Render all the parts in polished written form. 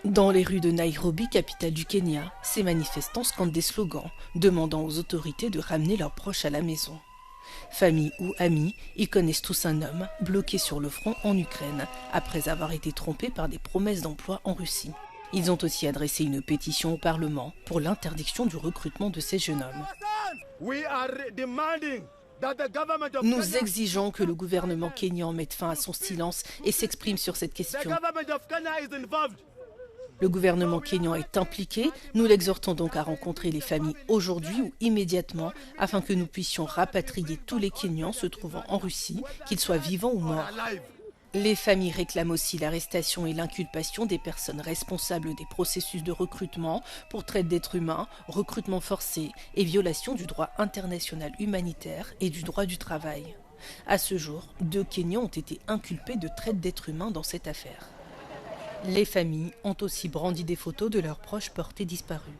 Dans les rues de Nairobi, capitale du Kenya, ces manifestants scandent des slogans, demandant aux autorités de ramener leurs proches à la maison. Famille ou amis, ils connaissent tous un homme bloqué sur le front en Ukraine, après avoir été trompé par des promesses d'emploi en Russie. Ils ont aussi adressé une pétition au Parlement pour l'interdiction du recrutement de ces jeunes hommes. Nous exigeons que le gouvernement kényan mette fin à son silence et s'exprime sur cette question. Le gouvernement kényan est impliqué, nous l'exhortons donc à rencontrer les familles aujourd'hui ou immédiatement afin que nous puissions rapatrier tous les Kenyans se trouvant en Russie, qu'ils soient vivants ou morts. Les familles réclament aussi l'arrestation et l'inculpation des personnes responsables des processus de recrutement pour traite d'êtres humains, recrutement forcé et violation du droit international humanitaire et du droit du travail. À ce jour, 2 Kenyans ont été inculpés de traite d'êtres humains dans cette affaire. Les familles ont aussi brandi des photos de leurs proches portés disparus.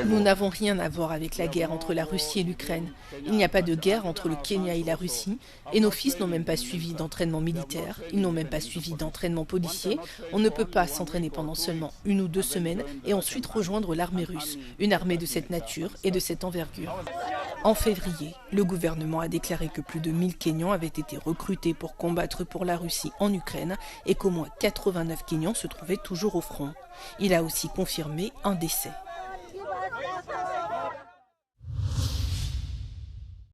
Nous n'avons rien à voir avec la guerre entre la Russie et l'Ukraine. Il n'y a pas de guerre entre le Kenya et la Russie. Et nos fils n'ont même pas suivi d'entraînement militaire. Ils n'ont même pas suivi d'entraînement policier. On ne peut pas s'entraîner pendant seulement 1 ou 2 semaines et ensuite rejoindre l'armée russe, une armée de cette nature et de cette envergure. En février, le gouvernement a déclaré que plus de 1000 Kenyans avaient été recrutés pour combattre pour la Russie en Ukraine et qu'au moins 89 Kenyans se trouvaient toujours au front. Il a aussi confirmé un décès.